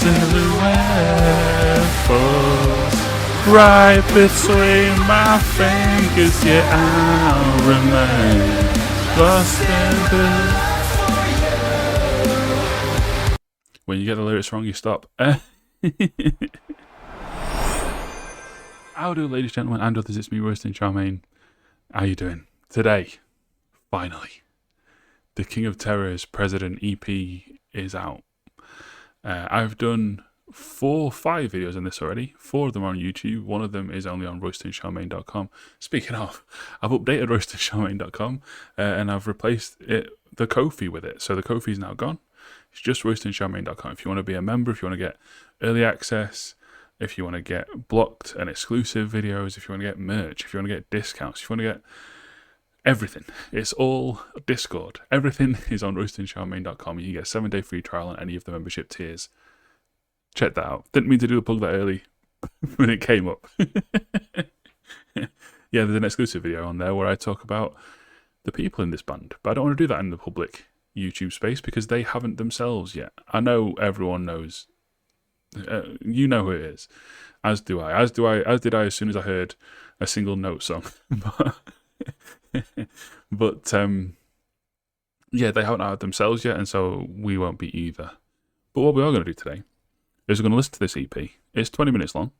silhouette falls right between my fingers, yet I'll remain lost in the... When you get the lyrics wrong, you stop. How do, ladies and gentlemen, and others, it's me, Roasting Charmaine. How you doing? Today, finally, the King of Terror's President EP is out. I've done 5 videos on this already. 4 of them are on YouTube. 1 of them is only on roastingcharmaine.com. Speaking of, I've updated roastingcharmaine.com and I've replaced the Ko-fi with it. So the Ko-fi is now gone. It's just roastingcharmaine.com. If you want to be a member, if you want to get early access, if you want to get blocked and exclusive videos, if you want to get merch, if you want to get discounts, if you want to get everything, it's all Discord. Everything is on roastingcharmaine.com. You get a 7-day free trial on any of the membership tiers. Check that out. Didn't mean to do the plug that early when it came up. Yeah, there's an exclusive video on there where I talk about the people in this band, but I don't want to do that in the public YouTube space because they haven't themselves yet. I know everyone knows. You know who it is, as do I. As did I as soon as I heard a single note song. but yeah, they haven't had themselves yet, and so we won't be either. But what we are going to do today is we're going to listen to this EP. It's 20 minutes long.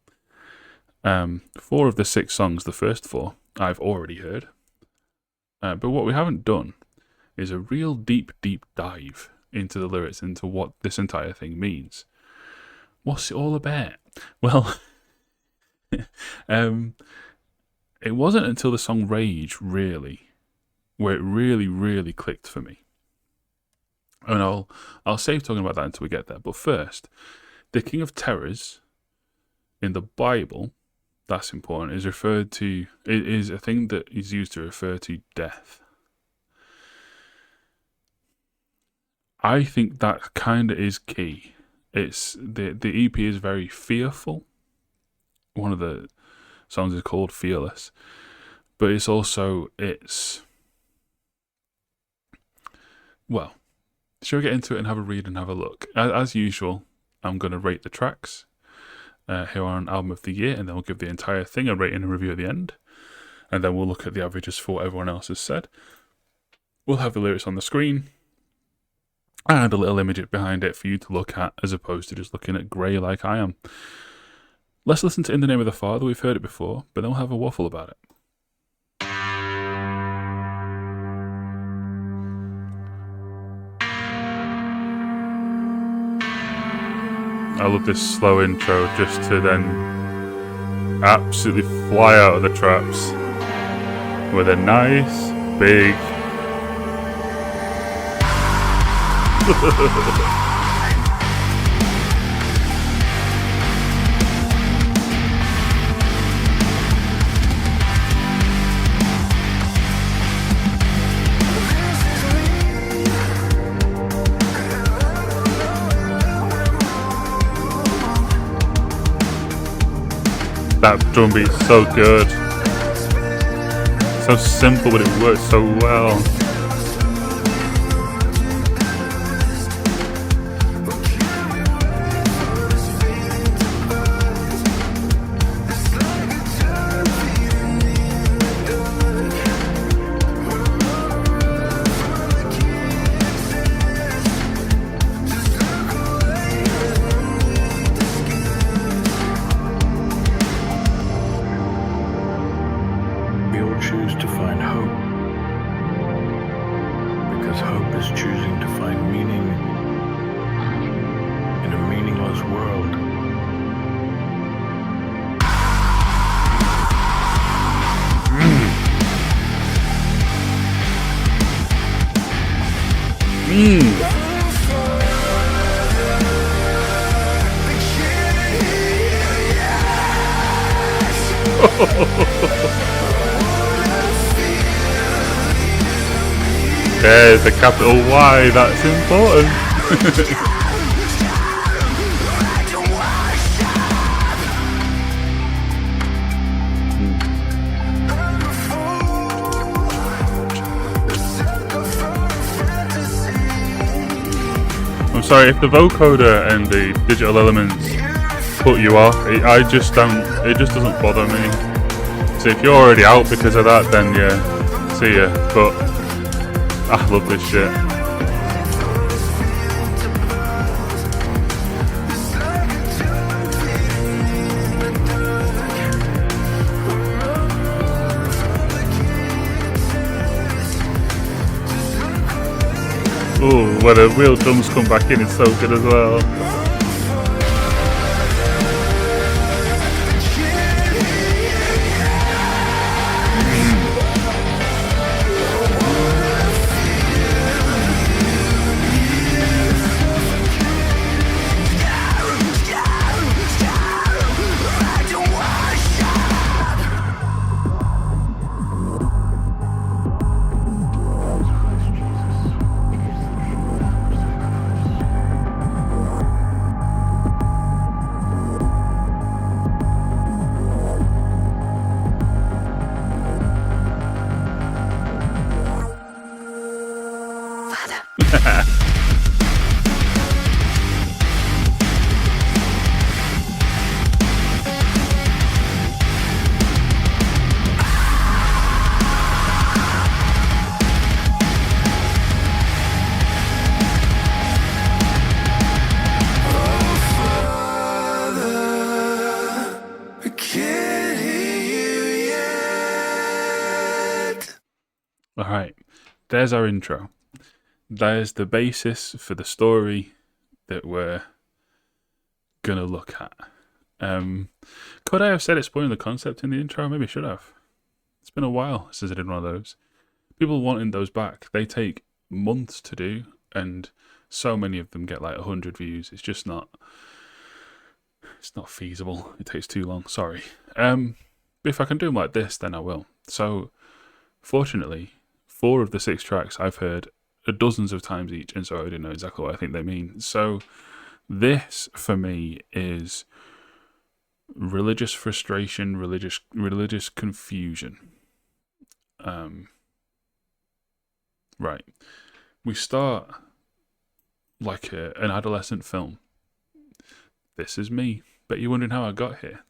4 of the 6 songs, the first 4, I've already heard. But what we haven't done is a real deep dive into the lyrics, into what this entire thing means. What's it all about? Well, it wasn't until the song Rage, really, where it really clicked for me. And I'll save talking about that until we get there. But first, the King of Terrors in the Bible, that's important, is referred to, it is a thing that is used to refer to death. I think that kind of is key. It's the EP is very fearful. One of the songs is called Fearless, but it's well, shall we get into it and have a read and have a look? As usual, I'm going to rate the tracks here on Album of the Year, and then we'll give the entire thing a rating and review at the end, and then we'll look at the averages for what everyone else has said. We'll have the lyrics on the screen and a little image behind it for you to look at, as opposed to just looking at grey like I am. Let's listen to In the Name of the Father. We've heard it before, but then we'll have a waffle about it. I love this slow intro just to then absolutely fly out of the traps with a nice big that drum beat's so good, so simple, but it works so well. Choose to find hope, because hope is choosing to find meaning in a meaningless world. There's a capital Y, that's important. I'm sorry if the vocoder and the digital elements put you off. I just don't. It just doesn't bother me. So if you're already out because of that, then yeah, see ya. But I love this shit. Ooh, when the real drums come back in, it's so good as well. Alright, there's our intro. There's the basis for the story that we're gonna look at. Could I have said explaining the concept in the intro? Maybe I should have. It's been a while since I did one of those. People wanting those back, they take months to do, and so many of them get like 100 views. It's just not. It's not feasible. It takes too long. Sorry. If I can do them like this, then I will. So, fortunately, 4 of the 6 tracks I've heard dozens of times each, and so I already know exactly what I think they mean. So, this for me is religious frustration, religious confusion. Right. We start like an adolescent film. This is me. Bet you're wondering how I got here.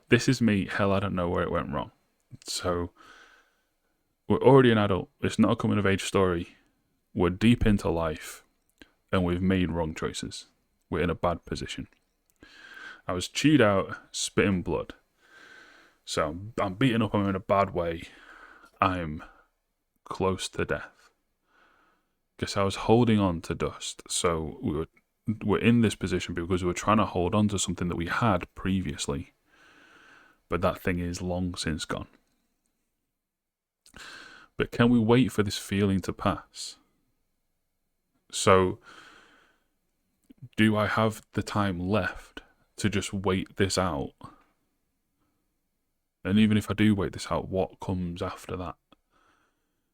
This is me. Hell, I don't know where it went wrong. So, we're already an adult. It's not a coming of age story. We're deep into life, and we've made wrong choices. We're in a bad position. I was chewed out, spitting blood. So I'm beaten up. I'm in a bad way. I'm close to death. Guess I was holding on to dust. So we're in this position because we were trying to hold on to something that we had previously, but that thing is long since gone. But can we wait for this feeling to pass? So, do I have the time left to just wait this out? And even if I do wait this out, what comes after that?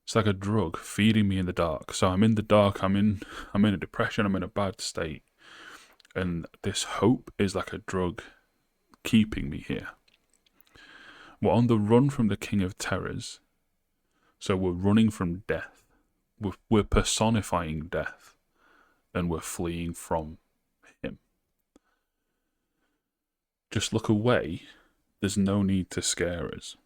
It's like a drug feeding me in the dark. So I'm in the dark, I'm in a depression, I'm in a bad state. And this hope is like a drug keeping me here. We're on the run from the King of Terrors. So we're running from death. We're personifying death. And we're fleeing from him. Just look away. There's no need to scare us.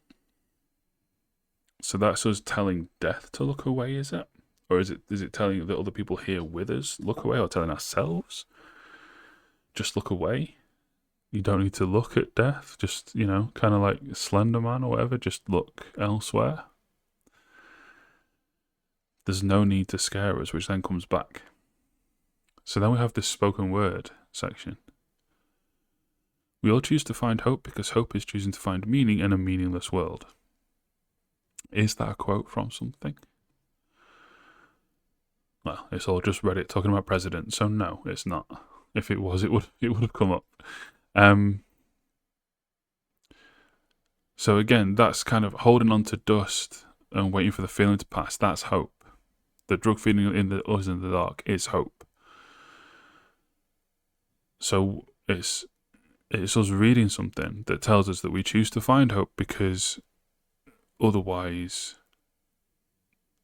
So that's us telling death to look away, is it? Or is it telling the other people here with us look away, or telling ourselves just look away? You don't need to look at death. Just, kind of like Slender Man or whatever. Just look elsewhere. There's no need to scare us, which then comes back. So then we have this spoken word section. We all choose to find hope because hope is choosing to find meaning in a meaningless world. Is that a quote from something? Well, it's all just Reddit talking about presidents, so no, it's not. If it was, it would have come up. So again, that's kind of holding on to dust and waiting for the feeling to pass. That's hope. The drug feeding us in the dark is hope. So it's us reading something that tells us that we choose to find hope because otherwise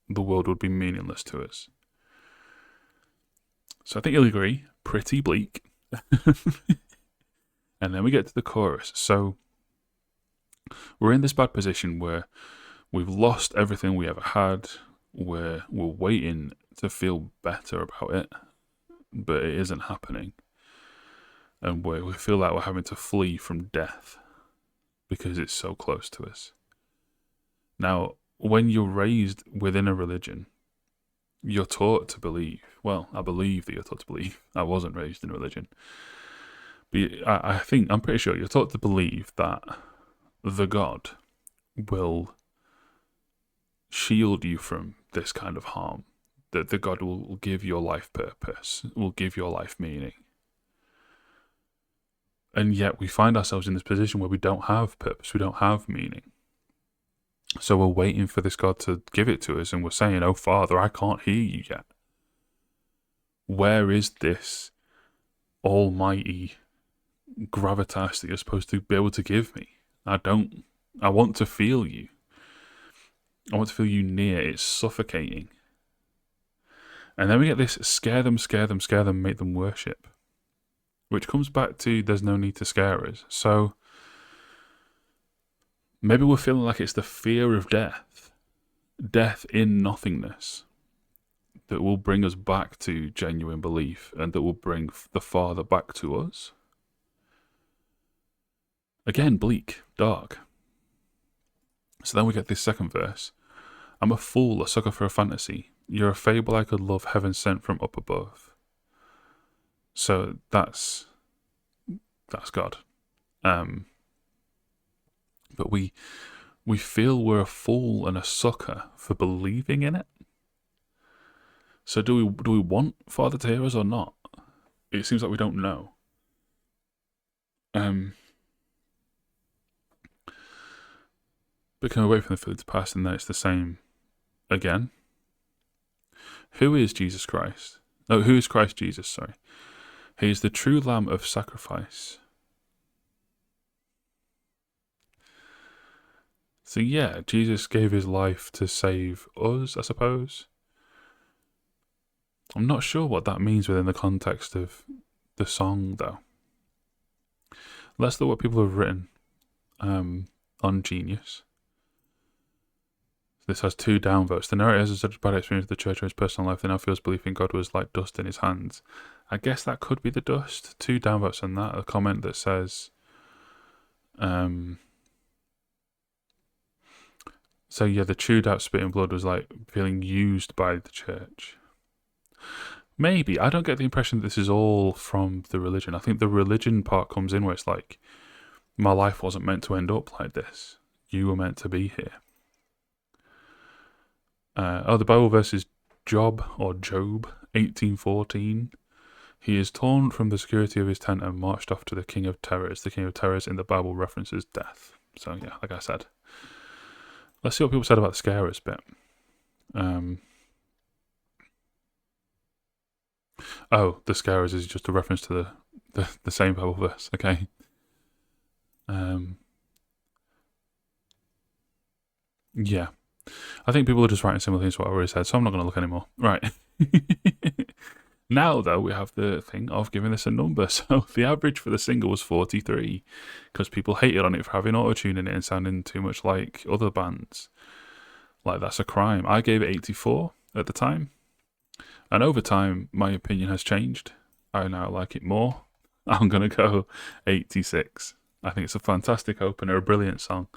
the world would be meaningless to us. So I think you'll agree, pretty bleak. And then we get to the chorus. So we're in this bad position where we've lost everything we ever had. We're waiting to feel better about it, but it isn't happening. And we feel like we're having to flee from death because it's so close to us. Now, when you're raised within a religion, you're taught to believe. Well, I believe that you're taught to believe. I wasn't raised in a religion. But I'm pretty sure you're taught to believe that the God will shield you from this kind of harm. That the God will give your life purpose, will give your life meaning. And yet we find ourselves in this position where we don't have purpose, we don't have meaning. So we're waiting for this God to give it to us, and we're saying, "Oh Father, I can't hear you yet. Where is this almighty gravitas that you're supposed to be able to give me? I want to feel you. I want to feel you near. It's suffocating." And then we get this scare them, make them worship. Which comes back to there's no need to scare us. So maybe we're feeling like it's the fear of death in nothingness, that will bring us back to genuine belief and that will bring the Father back to us. Again, bleak, dark. So then we get this second verse. "I'm a fool, a sucker for a fantasy. You're a fable I could love, heaven sent from up above." So that's God. But we feel we're a fool and a sucker for believing in it. So do we want Father to hear us or not? It seems like we don't know. But can we wait for the feeling to pass and then it's the same again? Who is Jesus Christ? No, who is Christ Jesus, sorry. He is the true Lamb of sacrifice. So yeah, Jesus gave his life to save us, I suppose. I'm not sure what that means within the context of the song, though. Let's look what people have written on Genius. This has 2 downvotes. The narrator has such a bad experience of the church in his personal life that now feels belief in God was like dust in his hands. I guess that could be the dust. 2 downvotes on that. A comment that says, so yeah, the chewed out spit and blood was like feeling used by the church. Maybe. I don't get the impression that this is all from the religion. I think the religion part comes in where it's like, my life wasn't meant to end up like this. You were meant to be here. The Bible verse is Job 18:14. "He is torn from the security of his tent and marched off to the King of Terrors." The King of Terrors in the Bible references death. So yeah, like I said. Let's see what people said about the scarers bit. Oh, the scarers is just a reference to the same Bible verse. Okay. Yeah. I think people are just writing similar things to what I already said, so I'm not going to look anymore. Right. Now, though, we have the thing of giving this a number. So the average for the single was 43, because people hated on it for having auto-tune in it and sounding too much like other bands. Like, that's a crime. I gave it 84 at the time. And over time, my opinion has changed. I now like it more. I'm going to go 86. I think it's a fantastic opener, a brilliant song.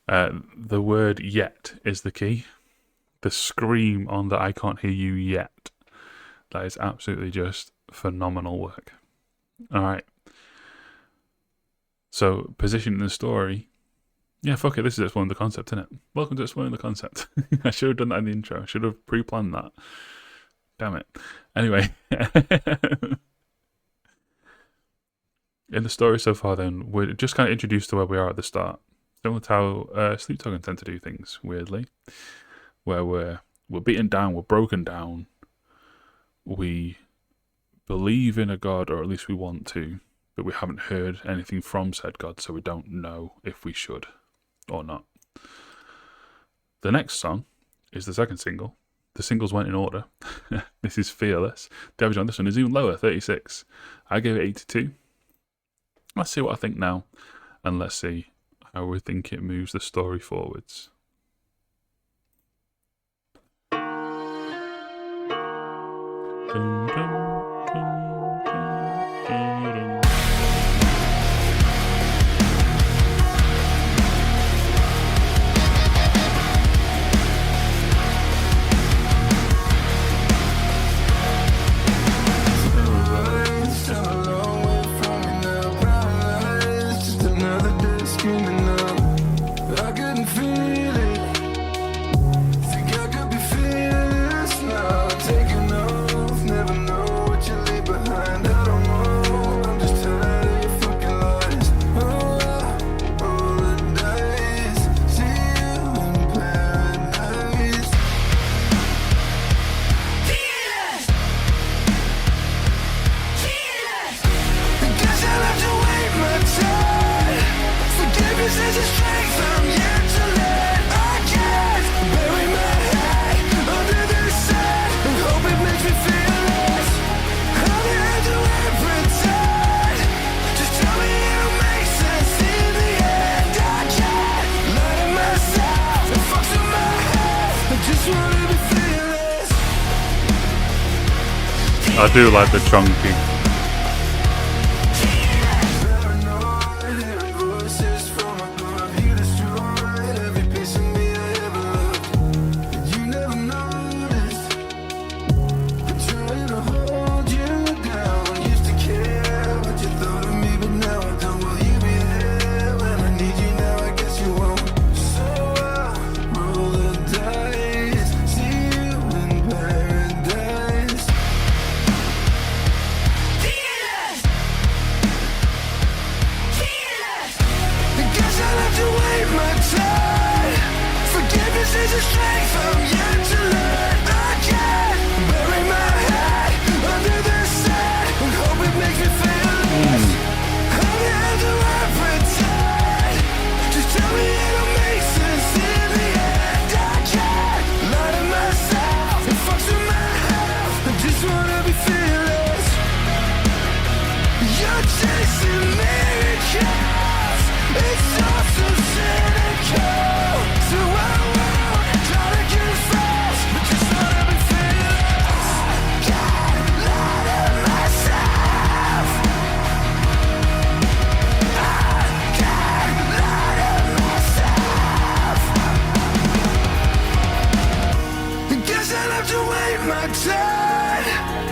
The word yet is the key. The scream on the "I can't hear you yet." That is absolutely just phenomenal work. Alright. So, positioning the story. Yeah, fuck it, this is exploring the concept, isn't it? Welcome to exploring the concept. I should have done that in the intro. I should have pre-planned that. Damn it. Anyway. In the story so far then, we're just kind of introduced to where we are at the start. Similar to how Sleep Token tend to do things, weirdly. Where we're beaten down, we're broken down. We believe in a God, or at least we want to, but we haven't heard anything from said God, so we don't know if we should or not. The next song is the second single, the singles went in order. This is Fearless. The average on this one is even lower, 36. I gave it 82. Let's see what I think now, and let's see how we think it moves the story forwards. Dun, dun, dun, dun, dun, dun. I do like the chunky.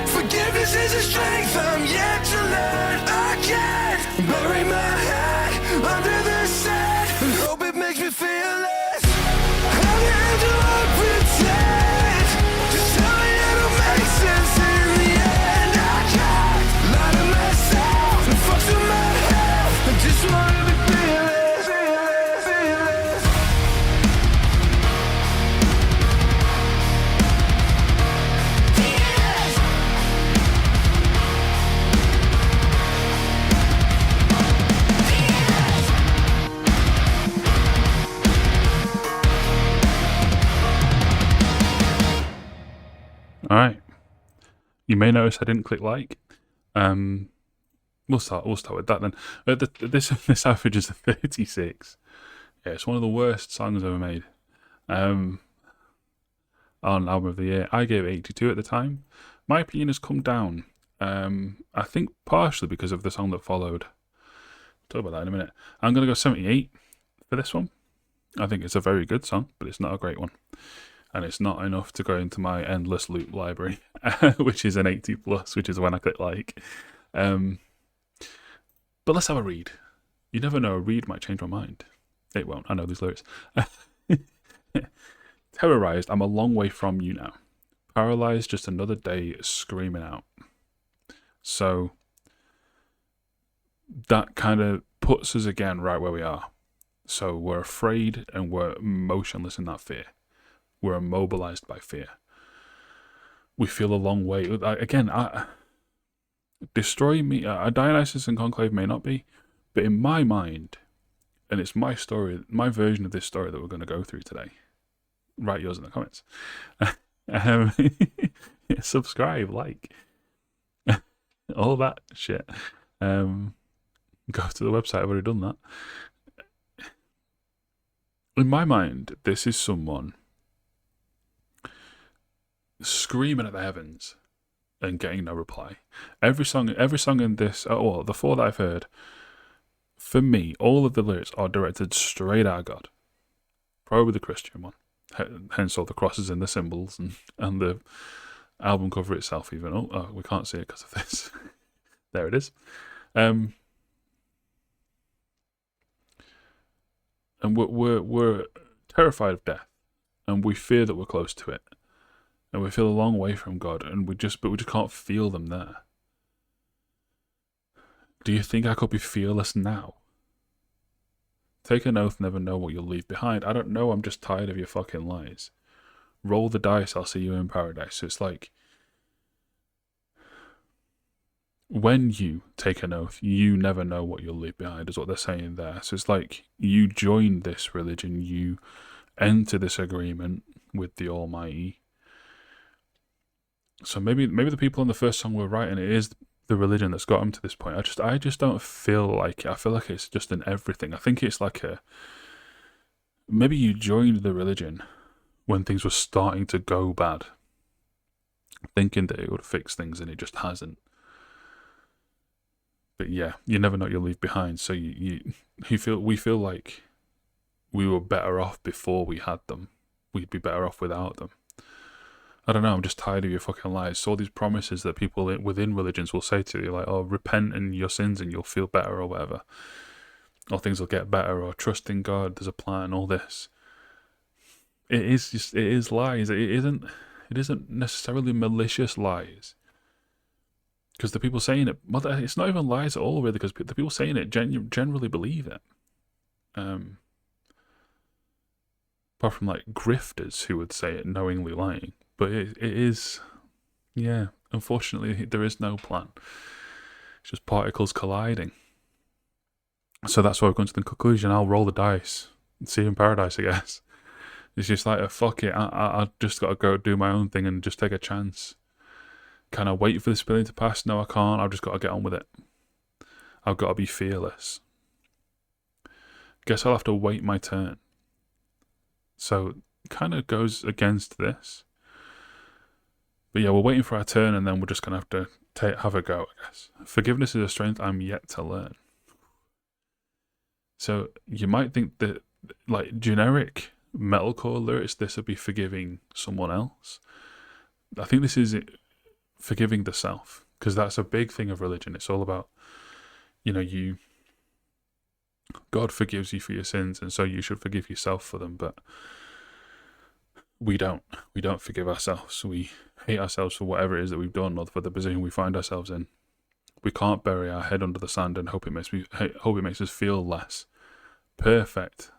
Forgiveness is a strength I'm yet to learn. I can't bury my head under the sand and hope it makes me feel less. How do I pretend? Just tell me it'll make sense in the end. I can't lie to myself and fuck with my head. I just wanna be fearless, fearless, fearless. All right. You may notice I didn't click like. We'll start with that then. This average is a 36. Yeah, it's one of the worst songs ever made. On album of the year, I gave it 82 at the time. My opinion has come down. I think partially because of the song that followed. Talk about that in a minute. I'm gonna go 78 for this one. I think it's a very good song, but it's not a great one. And it's not enough to go into my endless loop library, which is an 80 plus, which is when I click like. But let's have a read. You never know, a read might change my mind. It won't, I know these lyrics. Terrorized, I'm a long way from you now. Paralyzed, just another day screaming out. So that kind of puts us again right where we are. So we're afraid and we're motionless in that fear. We're immobilized by fear. We feel a long way. Again, destroy me. Dionysus and Conclave may not be, but in my mind, and it's my story, my version of this story that we're going to go through today. Write yours in the comments. Subscribe, like, all that shit. Go to the website. I've already done that. In my mind, this is someone screaming at the heavens and getting no reply. Every song in this, well, the four that I've heard, for me, all of the lyrics are directed straight at God. Probably the Christian one. Hence all the crosses and the symbols and the album cover itself even. Oh, we can't see it because of this. There it is. And we're terrified of death, and we fear that we're close to it, and we feel a long way from God, and we just can't feel them there. Do you think I could be fearless now? Take an oath, never know what you'll leave behind. I don't know, I'm just tired of your fucking lies. Roll the dice, I'll see you in paradise. So it's like, when you take an oath, you never know what you'll leave behind, is what they're saying there. So it's like, you join this religion, you enter this agreement with the Almighty. So maybe the people on the first song were right, and it is the religion that's got them to this point. I just don't feel like it. I feel like it's just in everything. I think it's like maybe you joined the religion when things were starting to go bad, thinking that it would fix things, and it just hasn't. But yeah, you never know what you'll leave behind. So we feel like we were better off before we had them. We'd be better off without them. I don't know, I'm just tired of your fucking lies. So all these promises that people within religions will say to you, like, oh, repent in your sins and you'll feel better or whatever. Or things will get better, or trust in God, there's a plan, all this. It is lies. It isn't necessarily malicious lies. Because the people saying it, well, it's not even lies at all, really, because the people saying it generally believe it. Apart from, like, grifters who would say it knowingly lying. But it is, yeah, unfortunately, there is no plan. It's just particles colliding. So that's why I've come to the conclusion, I'll roll the dice and see you in paradise, I guess. It's just like, fuck it, I just got to go do my own thing and just take a chance. Can I wait for this feeling to pass? No, I can't. I've just got to get on with it. I've got to be fearless. Guess I'll have to wait my turn. So it kind of goes against this. But yeah, we're waiting for our turn, and then we're just going to have to have a go, I guess. Forgiveness is a strength I'm yet to learn. So you might think that, like, generic metalcore lyrics, this would be forgiving someone else. I think this is forgiving the self, because that's a big thing of religion. It's all about, God forgives you for your sins, and so you should forgive yourself for them. But we don't forgive ourselves. We hate ourselves for whatever it is that we've done, or for the position we find ourselves in. We can't bury our head under the sand and hope it makes us feel less. Perfect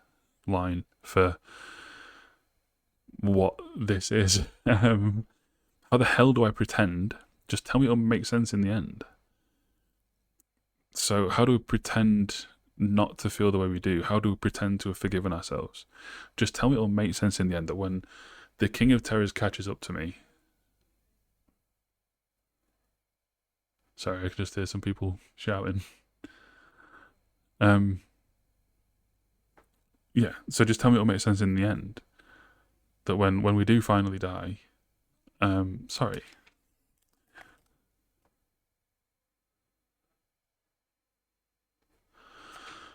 line for what this is. How the hell do I pretend? Just tell me it'll make sense in the end. So how do we pretend not to feel the way we do? How do we pretend to have forgiven ourselves? Just tell me it'll make sense in the end, that when the King of Terrors catches up to me... Sorry, I can just hear some people shouting. Yeah, so just tell me it'll make sense in the end. That when we do finally die... sorry.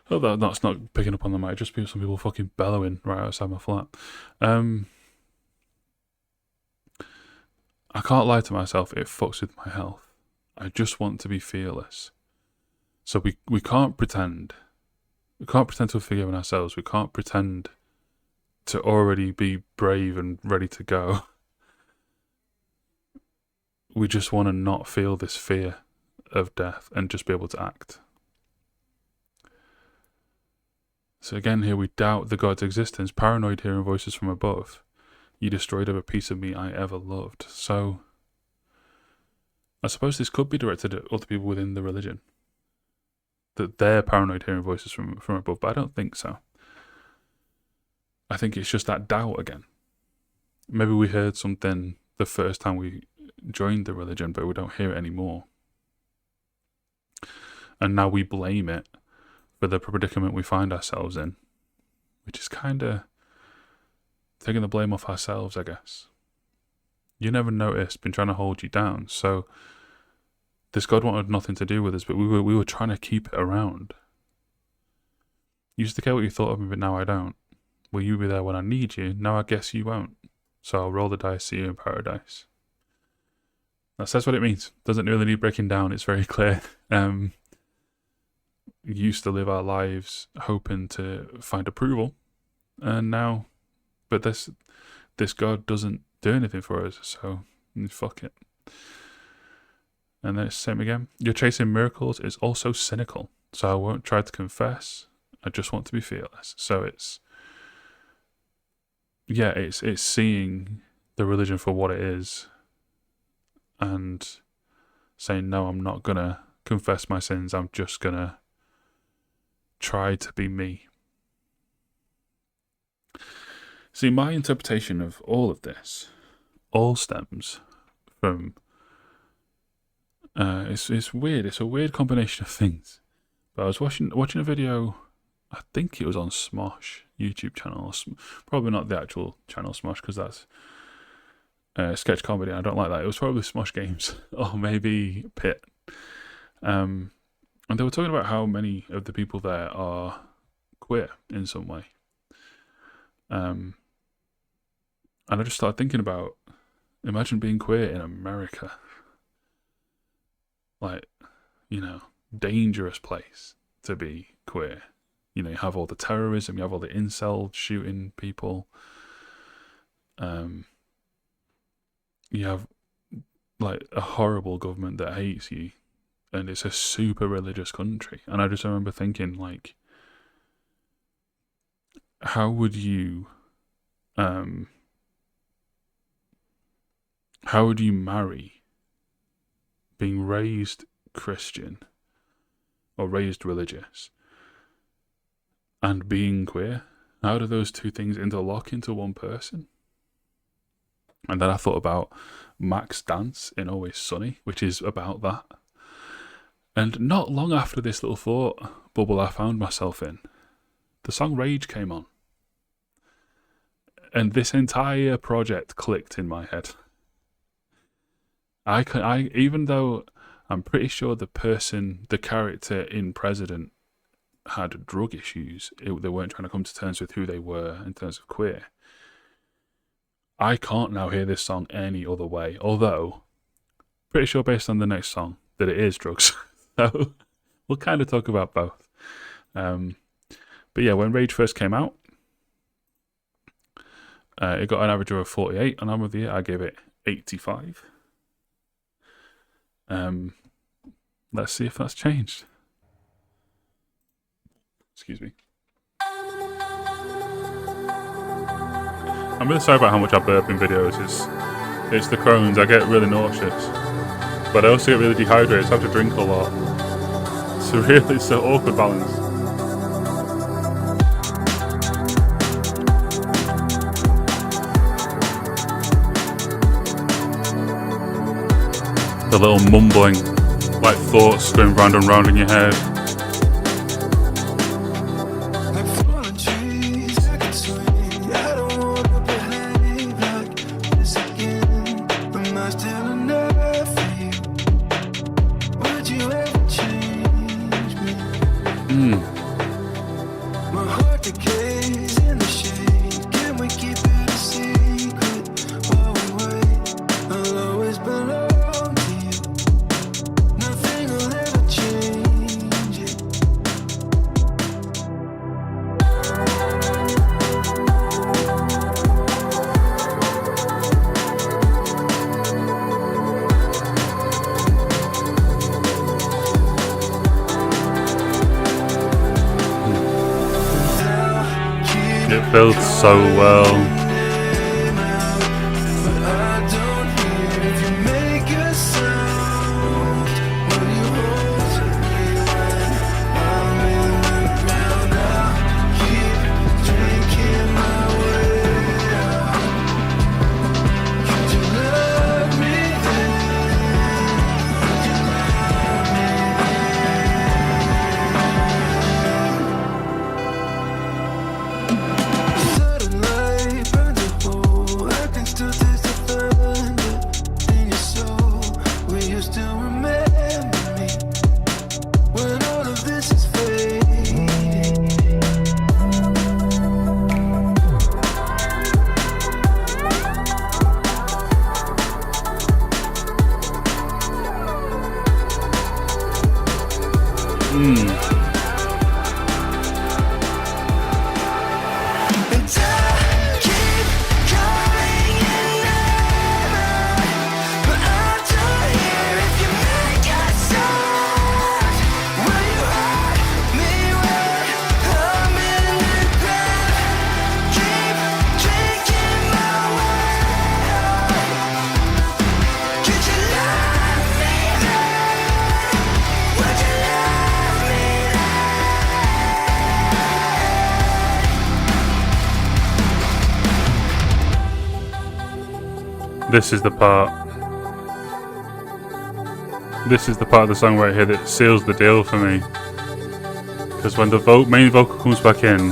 Oh, that's not picking up on the mic. Just some people fucking bellowing right outside my flat. I can't lie to myself. It fucks with my health. I just want to be fearless. So we can't pretend. We can't pretend to have forgiven ourselves. We can't pretend to already be brave and ready to go. We just want to not feel this fear of death and just be able to act. So again, here we doubt the God's existence, paranoid hearing voices from above. You destroyed every piece of me I ever loved. So I suppose this could be directed at other people within the religion. That they're paranoid hearing voices from above, but I don't think so. I think it's just that doubt again. Maybe we heard something the first time we joined the religion, but we don't hear it anymore. And now we blame it for the predicament we find ourselves in, which is kind of taking the blame off ourselves, I guess. You never noticed, been trying to hold you down. So this God wanted nothing to do with us, but we were trying to keep it around. Used to care what you thought of me, but now I don't. Will you be there when I need you? Now I guess you won't. So I'll roll the dice, see you in paradise. That's what it means. Doesn't really need breaking down. It's very clear. We used to live our lives hoping to find approval, and now, but this God doesn't do anything for us, so fuck it. And then it's the same again. You're chasing miracles is also cynical, so I won't try to confess. I just want to be fearless. So it's seeing the religion for what it is and saying, no, I'm not gonna confess my sins. I'm just gonna try to be me. See, my interpretation of all of this all stems from it's weird. It's a weird combination of things. But I was watching a video. I think it was on Smosh YouTube channel. Probably not the actual channel Smosh, because that's sketch comedy. I don't like that. It was probably Smosh Games or maybe Pit. And they were talking about how many of the people there are queer in some way. And I just started thinking about, imagine being queer in America. Like, dangerous place to be queer. You have all the terrorism, you have all the incels shooting people. You have like a horrible government that hates you, and it's a super religious country. And I just remember thinking, like, how would you marry being raised Christian or raised religious and being queer? How do those two things interlock into one person? And then I thought about Mac's dance in Always Sunny, which is about that. And not long after this little thought bubble I found myself in, the song Rage came on. And this entire project clicked in my head. I even though I'm pretty sure the character in President had drug issues, they weren't trying to come to terms with who they were in terms of queer. I can't now hear this song any other way, although pretty sure based on the next song that it is drugs. So we'll kind of talk about both. But yeah, when Rage first came out, it got an average of a 48 on Album of the Year. I gave it 85. Let's see if that's changed. Excuse me. I'm really sorry about how much I burp in videos. It's the Crohn's. I get really nauseous, but I also get really dehydrated, so I have to drink a lot. It's an awkward balance. The little mumbling, like thoughts going round and round in your head. It builds so well. And I keep calling your name, but I'm still here if you make a sound. Will you hide me when I'm in the ground? Keep drinking my water. Could you love me then? Would you love me This is the part. This is the part of the song right here that seals the deal for me. Because when the main vocal comes back in,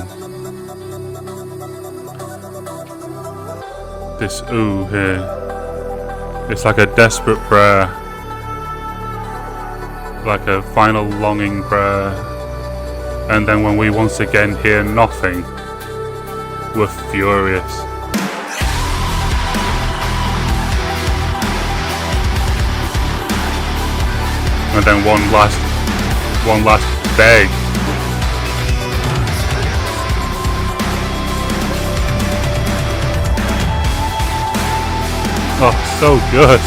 this ooh here, it's like a desperate prayer, like a final longing prayer. And then when we once again hear nothing, we're furious. And then one last beg. Oh, so good.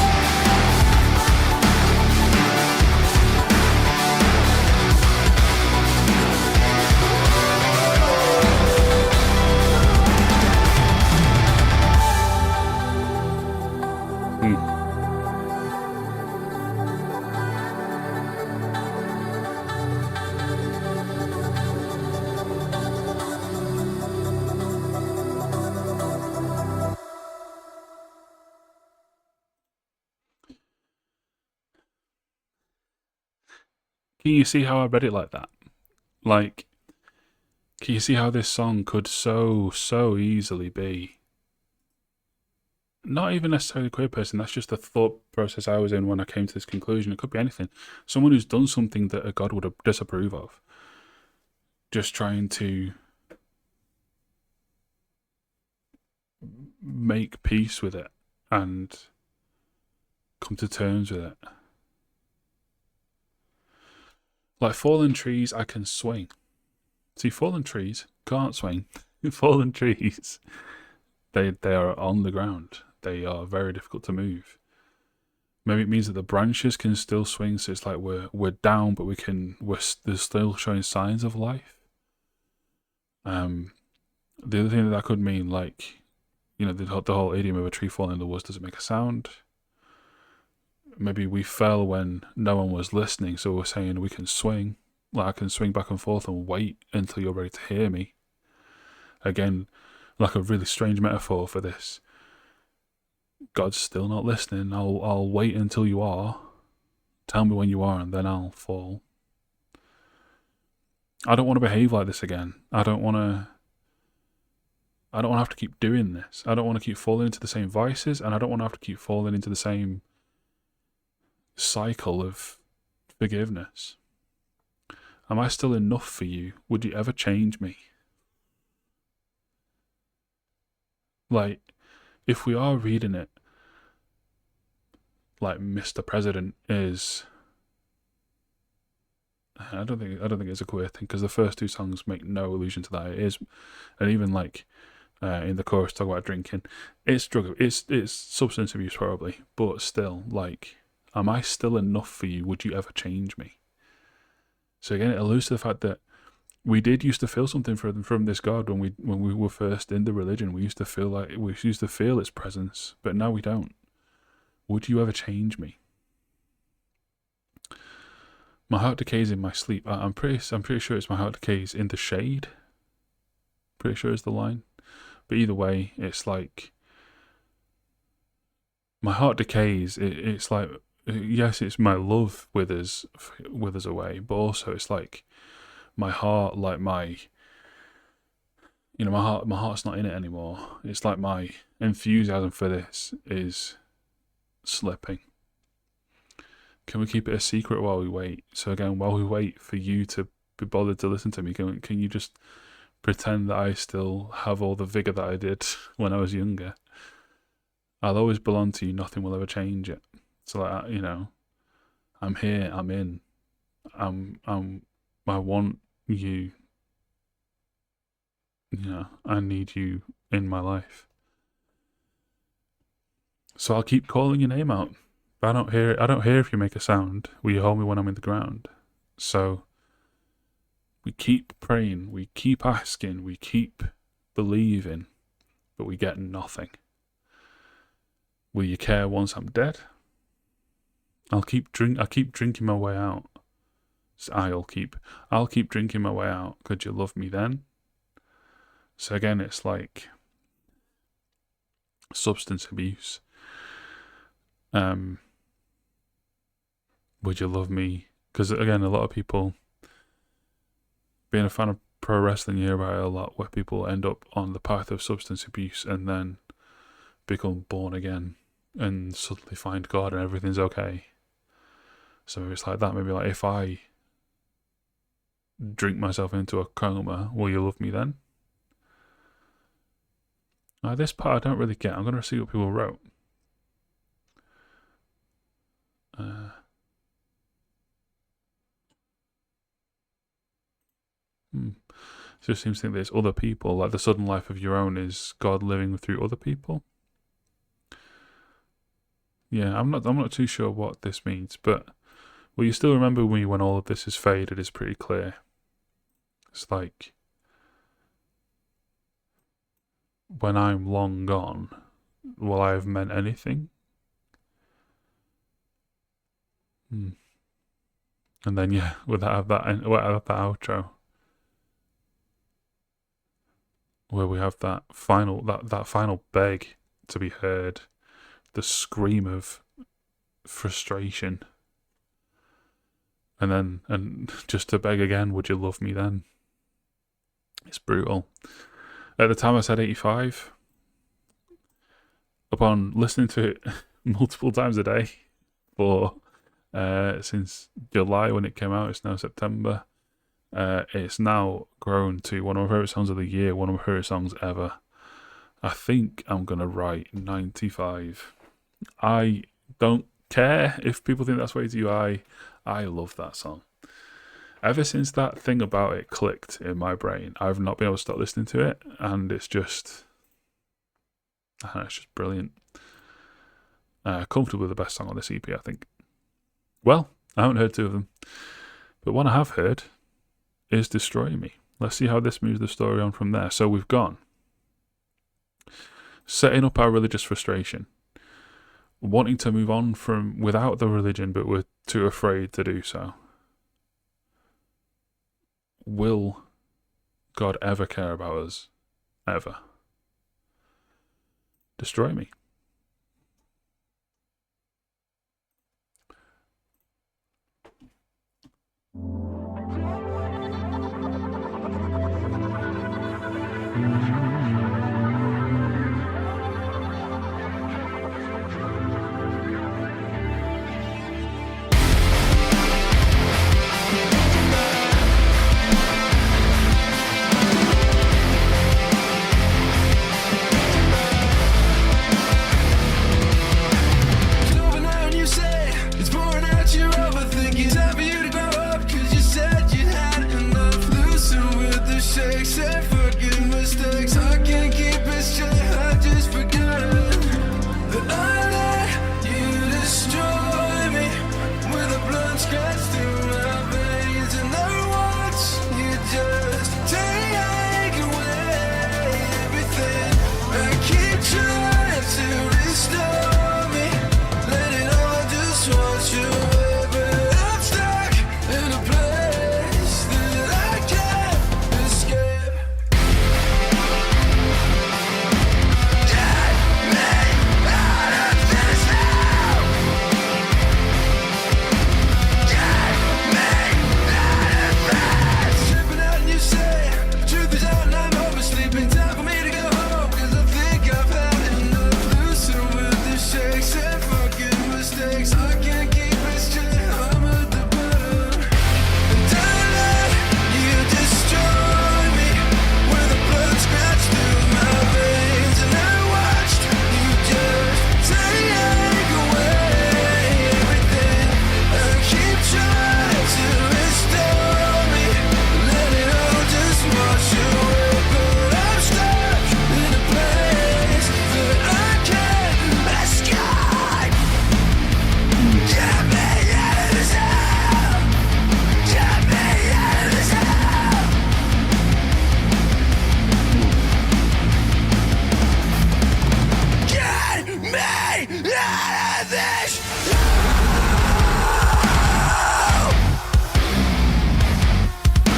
Can you see how I read it like that? Like, can you see how this song could so easily be not even necessarily a queer person? That's just the thought process I was in when I came to this conclusion. It could be anything. Someone who's done something that a God would disapprove of. Just trying to make peace with it and come to terms with it. Like fallen trees, I can swing. See, fallen trees can't swing. Fallen trees, they are on the ground. They are very difficult to move. Maybe it means that the branches can still swing, so it's like we're down, but we're still showing signs of life. The other thing that could mean, like, you know, the whole idiom of a tree falling in the woods doesn't make a sound. Maybe we fell when no one was listening, so we're saying we can swing. Like, I can swing back and forth and wait until you're ready to hear me. Again, like a really strange metaphor for this. God's still not listening. I'll wait until you are. Tell me when you are, and then I'll fall. I don't want to behave like this again. I don't want to have to keep doing this. I don't want to keep falling into the same vices, and I don't want to have to keep falling into the same cycle of forgiveness. Am I still enough for you? Would you ever change me? Like, if we are reading it like Mr. President is, I don't think it's a queer thing, because the first two songs make no allusion to that. It is, and even like in the chorus talk about drinking, it's drug, it's substance abuse probably, but still, like, am I still enough for you? Would you ever change me? So again, it alludes to the fact that we did used to feel something from this God when we were first in the religion. We used to feel its presence, but now we don't. Would you ever change me? My heart decays in my sleep. I'm pretty sure it's my heart decays in the shade. Pretty sure is the line. But either way, it's like my heart decays. It's like, yes, it's my love withers away, but also it's like my heart, like my heart's not in it anymore. It's like my enthusiasm for this is slipping. Can we keep it a secret while we wait? So again, while we wait for you to be bothered to listen to me, can you just pretend that I still have all the vigor that I did when I was younger? I'll always belong to you. Nothing will ever change it. So, like, I'm here. I'm in. I'm I want you. Yeah, I need you in my life. So I'll keep calling your name out. But I don't hear if you make a sound. Will you hold me when I'm in the ground? So we keep praying, we keep asking, we keep believing, but we get nothing. Will you care once I'm dead? I'll keep drinking my way out. I'll keep drinking my way out. Could you love me then? So again, it's like substance abuse. Would you love me? Because again, a lot of people, being a fan of pro wrestling, you hear about it a lot, where people end up on the path of substance abuse and then become born again and suddenly find God and everything's okay. So maybe it's like that. Maybe like, if I drink myself into a coma, will you love me then? Now this part I don't really get. I'm going to see what people wrote. Just seems to think there's other people, like the sudden life of your own is God living through other people. Yeah, I'm not too sure what this means, but will you still remember me when all of this is faded is pretty clear. It's like, when I'm long gone, will I have meant anything? And then yeah, would that have that outro? Where we have that final beg to be heard, the scream of frustration, and just to beg again, would you love me then? It's brutal. At the time I said 85. Upon listening to it multiple times a day for since July when it came out, it's now September. It's now grown to one of my favourite songs of the year, one of my favourite songs ever. I think I'm going to write 95. I don't care if people think that's way too high. I love that song. Ever since that thing about it clicked in my brain, I've not been able to stop listening to it, and it's just brilliant. Comfortably the best song on this EP, I think. Well, I haven't heard two of them, but one I have heard is Destroy Me. Let's see how this moves the story on from there. So we've gone setting up our religious frustration, wanting to move on from without the religion, but we're too afraid to do so. Will God ever care about us? Ever? Destroy me.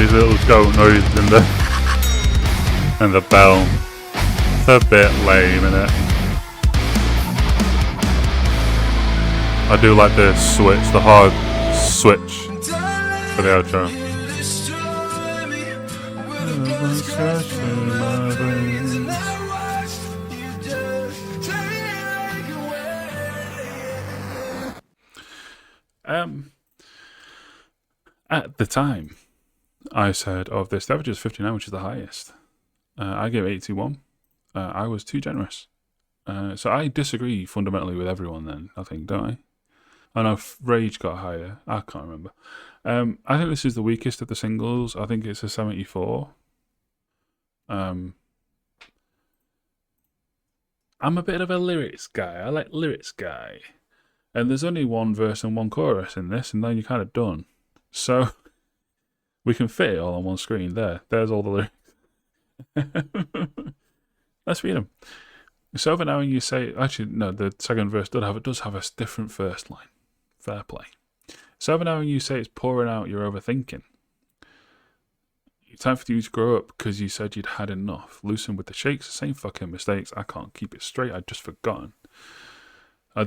these little goat noises and the bell. It's a bit lame, innit? I do like the switch, the hard switch for the outro. At the time, I said of this, the average is 59, which is the highest. I gave it 81. I was too generous. So I disagree fundamentally with everyone then, I think, don't I? I know Rage got higher. I can't remember. I think this is the weakest of the singles. I think it's a 74. I'm a bit of a lyrics guy. I like lyrics guy. And there's only one verse and one chorus in this, and then you're kind of done. So we can fit it all on one screen. There's all the lyrics. Let's read them. It's over now and you say... Actually, no, the second verse does have a different first line. Fair play. It's over now and you say it's pouring out, you're overthinking. Time for you to grow up because you said you'd had enough. Loosen with the shakes, the same fucking mistakes. I can't keep it straight, I'd just forgotten. I'm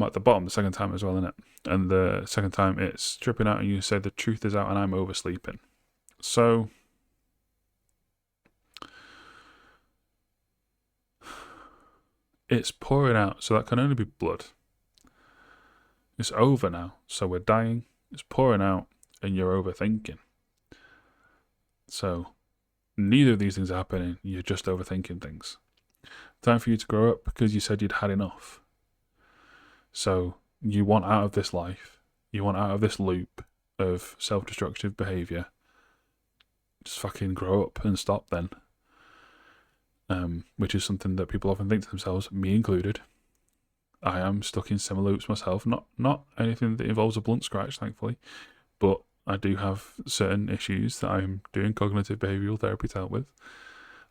at the bottom the second time as well, innit? And the second time it's dripping out and you say the truth is out and I'm oversleeping. So... it's pouring out, so that can only be blood. It's over now, so we're dying. It's pouring out and you're overthinking. So, neither of these things are happening, you're just overthinking things. Time for you to grow up because you said you'd had enough. So, you want out of this life, you want out of this loop of self-destructive behaviour. Just fucking grow up and stop then. Which is something that people often think to themselves, me included. I am stuck in similar loops myself, not anything that involves a blunt scratch, thankfully, but I do have certain issues that I'm doing cognitive behavioural therapy to help with.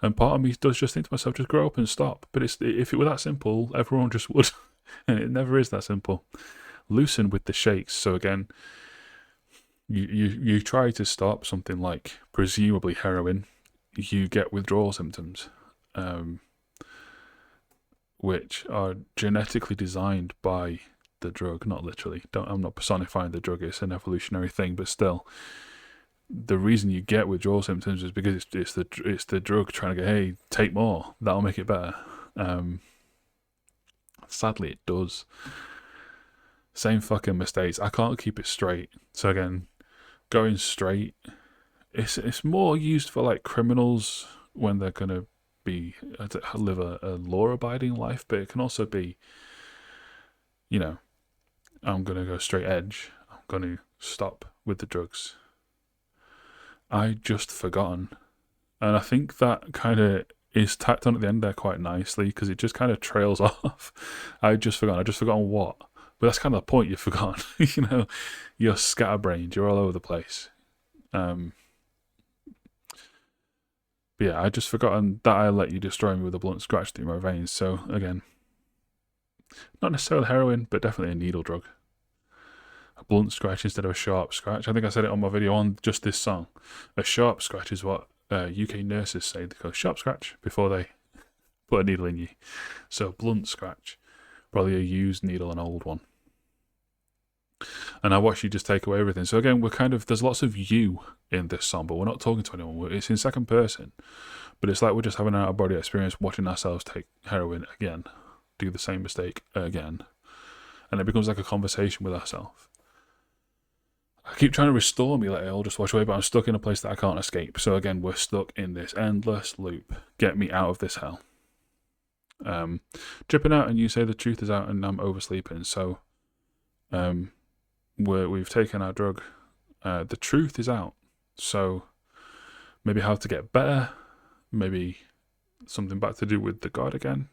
And part of me does just think to myself, just grow up and stop. But if it were that simple, everyone just would. And it never is that simple. Loosen with the shakes. So again, you try to stop something like presumably heroin, you get withdrawal symptoms, which are genetically designed by the drug, not literally. I'm not personifying the drug, it's an evolutionary thing, but still, the reason you get withdrawal symptoms is because it's the drug trying to go, hey, take more, that'll make it better. Sadly, it does. Same fucking mistakes. I can't keep it straight. So again, going straight, it's more used for like criminals when they're gonna live a law-abiding life, but it can also be, you know, I'm gonna go straight edge. I'm gonna stop with the drugs. I just forgotten, and I think that kind of is tacked on at the end there quite nicely because it just kind of trails off. I just forgotten what. But that's kind of the point, you've forgotten. You know, you're scatterbrained, you're all over the place. But yeah, I just forgotten that I let you destroy me with a blunt scratch through my veins. So again, not necessarily heroin, but definitely a needle drug. A blunt scratch instead of a sharp scratch. I think I said it on my video on just this song. A sharp scratch is what UK nurses say. They go sharp scratch before they put a needle in you. So blunt scratch, probably a used needle, an old one. And I watch you just take away everything. So again, there's lots of you in this song, but we're not talking to anyone. It's in second person, but it's like we're just having an out-of-body experience watching ourselves take heroin again, do the same mistake again, and it becomes like a conversation with ourselves. I keep trying to restore me, like I'll just wash away, but I'm stuck in a place that I can't escape. So again, we're stuck in this endless loop. Get me out of this hell. Dripping out and you say the truth is out and I'm oversleeping. So we've taken our drug. The truth is out. So maybe how to get better. Maybe something back to do with the God again.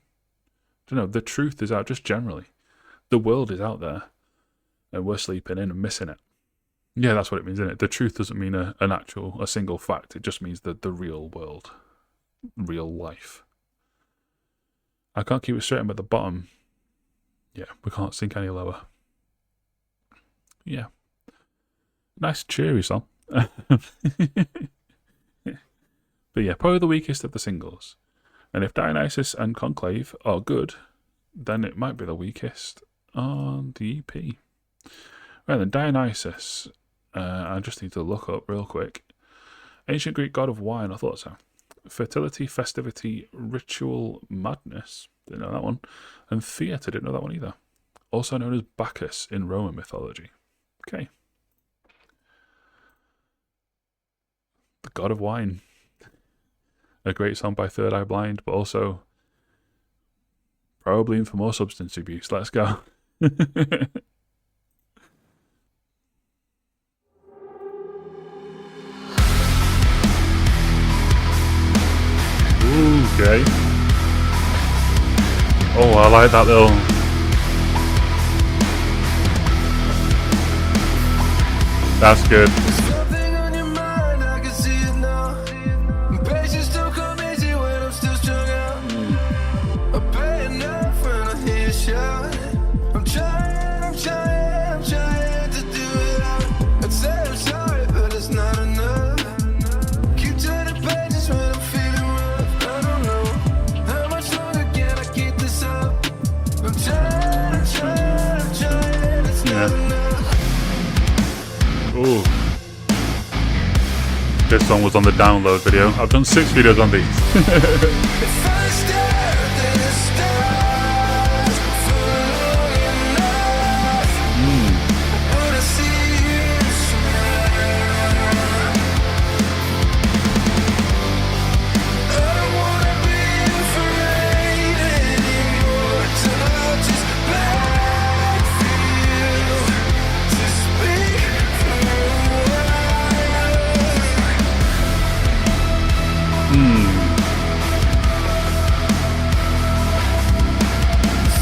I don't know. The truth is out just generally. The world is out there and we're sleeping in and missing it. Yeah, that's what it means, isn't it? The truth doesn't mean a single fact. It just means the real world, real life. I can't keep it straight. I'm at the bottom. Yeah, we can't sink any lower. Yeah. Nice cheery song. But yeah, probably the weakest of the singles. And if Dionysus and Conclave are good, then it might be the weakest on the EP. Right then, Dionysus. I just need to look up real quick. Ancient Greek god of wine, I thought so. Fertility, festivity, ritual, madness. Didn't know that one. And theatre, didn't know that one either. Also known as Bacchus in Roman mythology. Okay. The god of wine. A great song by Third Eye Blind, but also probably in for more substance abuse. Let's go. Okay. Oh, I like that little. That's good. Something on your mind, I can see it now. Patience don't come easy when I'm still strung out. I pay enough when I hear you shout. I'm trying to do it out. I'd say I'm sorry, but it's not enough. Keep turning pages when I'm feeling rough. I don't know how much longer can I keep this up. I'm trying, it's not enough. Ooh. This song was on the download video. I've done 6 videos on these. If I stare at the stars for long enough, would I see you smile? I don't wanna be afraid anymore, so I'll just beg for you to speak for a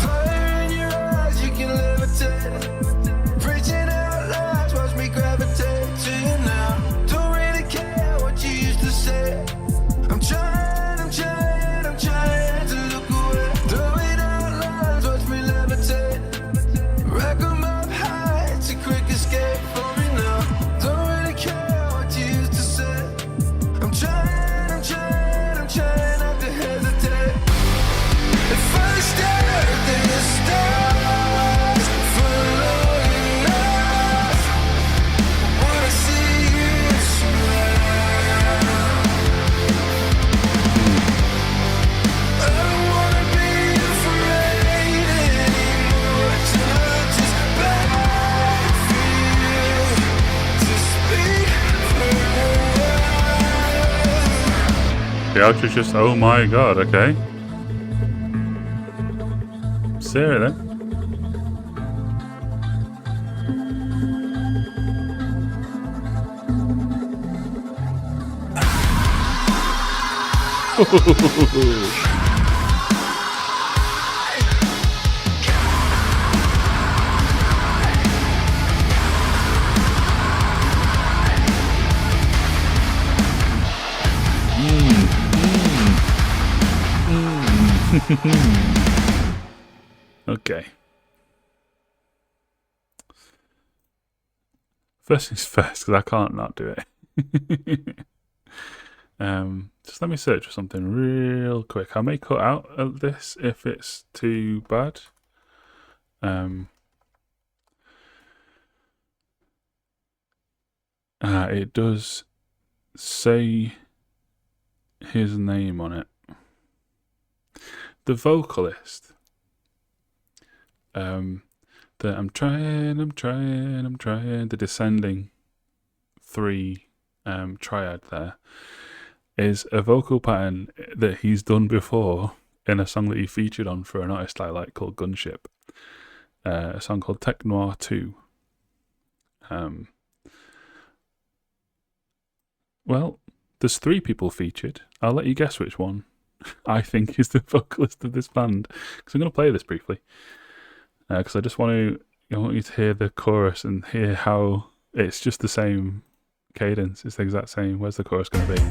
Fire in your eyes, you can levitate. Preaching out lies, watch me gravitate to you now. Don't really care what you used to say. I'm trying to look away. Throwing out lines, watch me levitate. Rack 'em up high, it's a quick escape for me now. Don't really care what you used to say. I'm trying not to hesitate. If I stare at the stars for long enough, would I see you smile? I don't wanna be afraid anymore, so I'll just beg for you to speak for a while. The outro's just, oh my god, okay. Sarah then. Okay. First things first, because I can't not do it. Just let me search for something real quick. I may cut out of this if it's too bad. It does say his name on it. The vocalist. I'm trying. The Descending 3 triad there is a vocal pattern that he's done before in a song that he featured on for an artist I like called Gunship. A song called Tech Noir 2. Well, there's 3 people featured. I'll let you guess which one I think is the vocalist of this band, because I'm going to play this briefly. Because I want you to hear the chorus and hear how it's just the same cadence. It's the exact same. Where's the chorus going to be?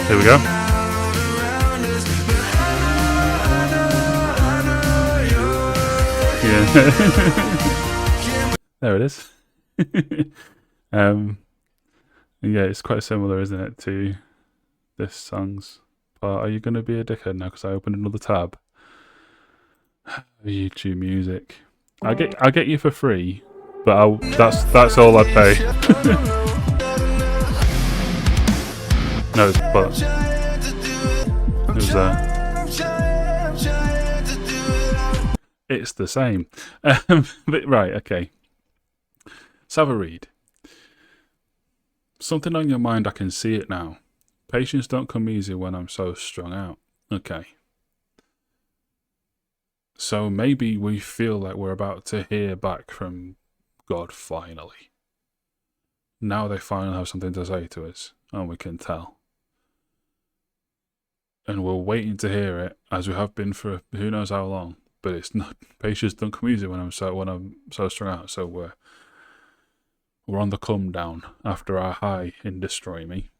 Here we go. Yeah. There it is. Yeah, it's quite similar, isn't it, to this song's part. Are you going to be a dickhead now because I opened another tab? YouTube Music. I'll get you for free, but that's all I'd pay. No, but it was it's the same. But right, okay. Let's have a read. Something on your mind, I can see it now. Patience don't come easy when I'm so strung out. Okay. So maybe we feel like we're about to hear back from God finally. Now they finally have something to say to us, and we can tell. And we're waiting to hear it, as we have been for who knows how long. But it's not. Patience don't come easy when I'm so strung out. So we're on the come down after our high in Destroy Me.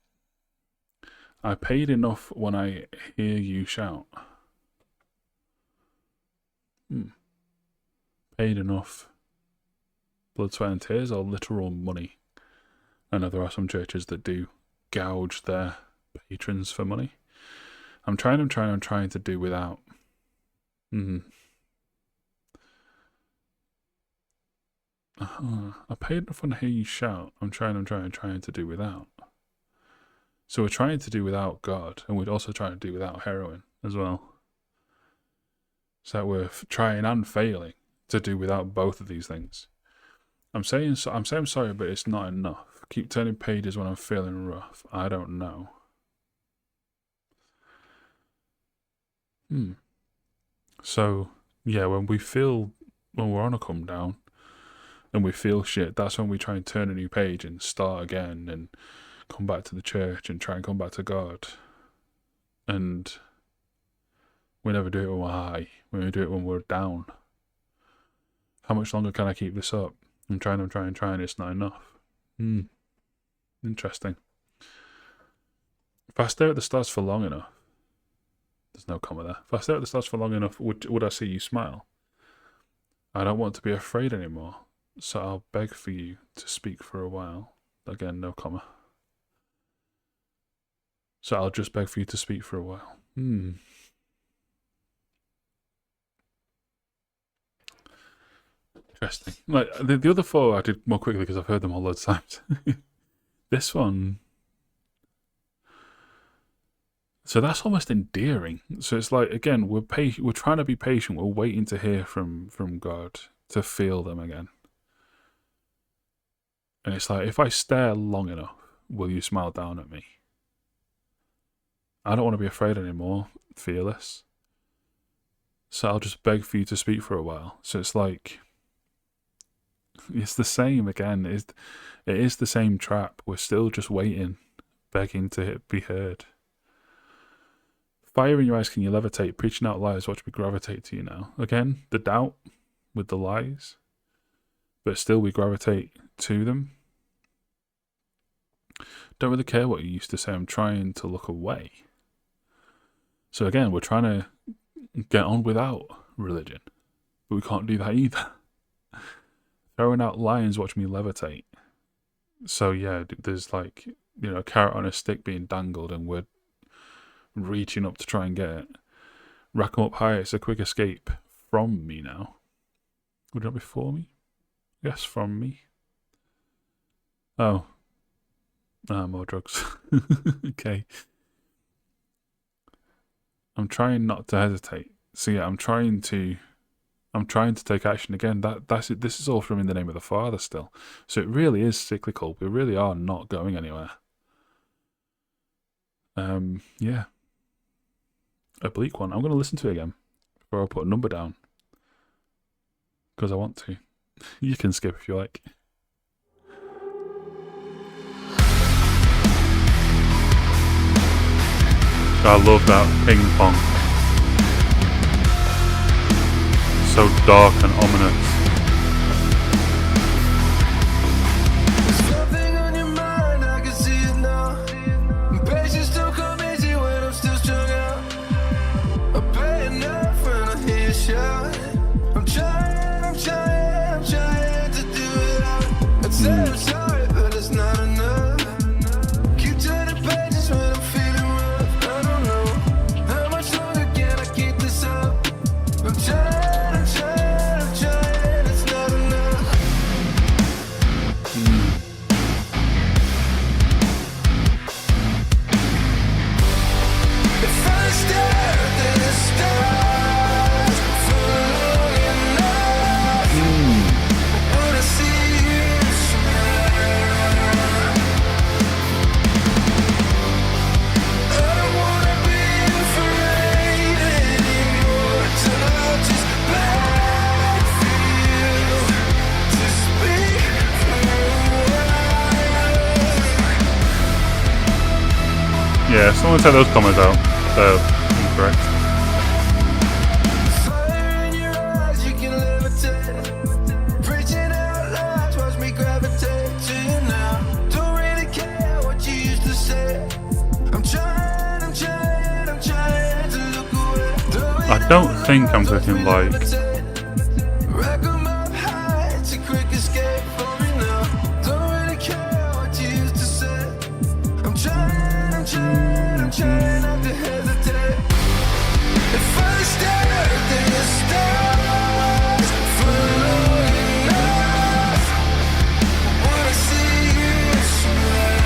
I paid enough when I hear you shout. Paid enough. Blood, sweat and tears, or literal money? I know there are some churches that do gouge their patrons for money. I'm trying to do without. I paid enough when I hear you shout. I'm trying to do without. So we're trying to do without God, and we're also trying to do without heroin as well. So we're trying and failing to do without both of these things. I'm saying sorry, but it's not enough. Keep turning pages when I'm feeling rough. I don't know. So yeah, when we're on a come down and we feel shit, that's when we try and turn a new page and start again and come back to the church and try and come back to God. And we never do it when we're high. We do it when we're down. How much longer can I keep this up? I'm trying, it's not enough. Interesting. If I stare at the stars for long enough, there's no comma there. If I stare at the stars for long enough, would I see you smile? I don't want to be afraid anymore, so I'll beg for you to speak for a while. Again, no comma. So I'll just beg for you to speak for a while. Interesting. Like the other four I did more quickly because I've heard them all loads of times. This one, so that's almost endearing. So it's like, again, we're trying to be patient. We're waiting to hear from God, to feel them again. And it's like, if I stare long enough, will you smile down at me? I don't want to be afraid anymore, fearless. So I'll just beg for you to speak for a while. So it's like, it's the same again. It is the same trap. We're still just waiting, begging to be heard. Fire in your eyes, can you levitate? Preaching out lies, watch me gravitate to you now. Again, the doubt with the lies, but still we gravitate to them. Don't really care what you used to say, I'm trying to look away. So again, we're trying to get on without religion, but we can't do that either. Throwing out lions, watch me levitate. So yeah, there's like, a carrot on a stick being dangled and we're reaching up to try and get it. Rack 'em up high, it's a quick escape from me now. Would it not be for me? Yes, from me. Oh. More drugs. Okay. I'm trying not to hesitate. So yeah, I'm trying to take action again. That's it. This is all from In the Name of the Father still. So it really is cyclical. We really are not going anywhere. Yeah. A bleak one. I'm going to listen to it again before I put a number down. Because I want to. You can skip if you like. I love that ping pong. So dark and ominous. There's something on your mind, I can see it now. Patience don't come easy when I'm still strung out. I pay enough when I hear you shout. I'm trying say I'm sorry, but it's not enough. Keep turning pages when I'm feeling rough. I don't know how much longer can I keep this up. I'm trying, it's not enough. If I stare at the stars for long enough, would I see you smile? I don't wanna be afraid anymore, till I'll just beg for you to speak for a while. Yeah, someone take those comments out. They're incorrect. Fire in your eyes, you can levitate. Preaching out loud, watch me gravitate to you now. Don't really care what you used to say. I'm trying to look away. I don't think I'm clicking like. Rack 'em up high, it's a quick escape for me now. Don't really care what you used to say. I'm trying not to hesitate. If I stare at the stars for long enough, would I see you smile?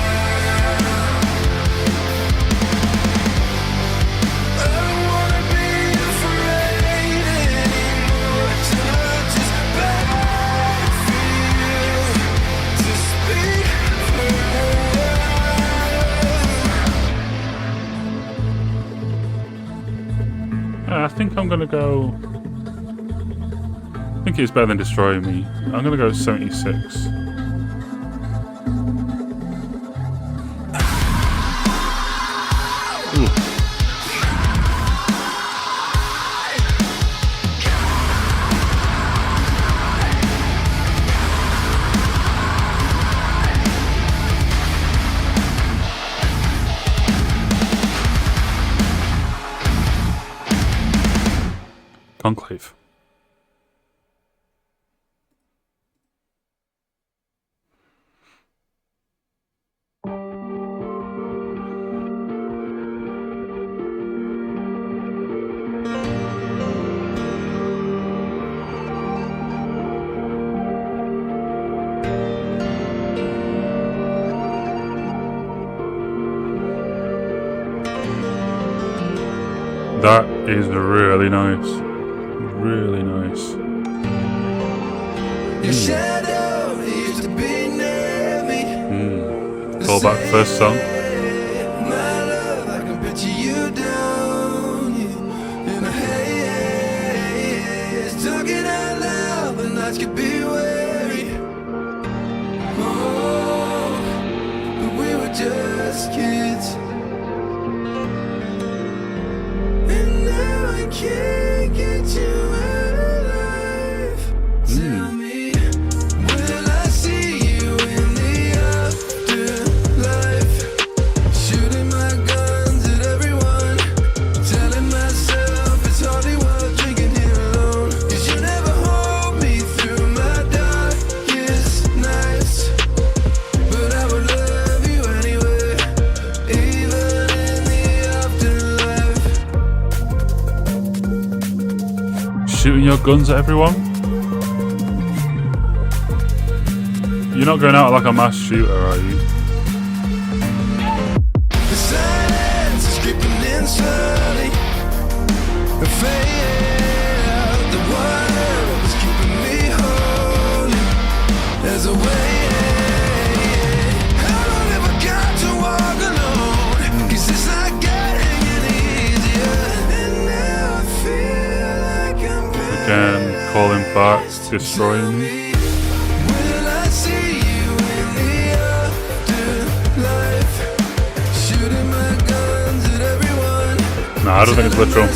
I don't wanna be afraid anymore, till I just beg for you to speak for a while. I think I'm gonna go. I think it's better than destroying me. I'm gonna go 76. Ooh. Conclave. That is really nice. Really nice. Your shadow used to be near me. Call back first song. My love, I can picture you down in a haze, talking out loud, but nights could be weary. Oh, but we were just kids, and now I can't get you alive. Tell me, will I see you in the afterlife? Shooting my guns at everyone, telling myself it's hardly worth drinking here alone. 'Cause you never hold me through my darkest nights, but I would love you anyway, even in the afterlife. Shooting your guns at everyone? You're not going out like a mass shooter, are you? The silence is creeping in slowly, fading out. The world is keeping me holy. There's a way. How long have I got to walk alone? 'Cause it's not getting any easier. And now I feel like I'm Again, calling back, destroying me. Will I see you in the afterlife? Shooting my guns at everyone. Nah, I don't think it's literal.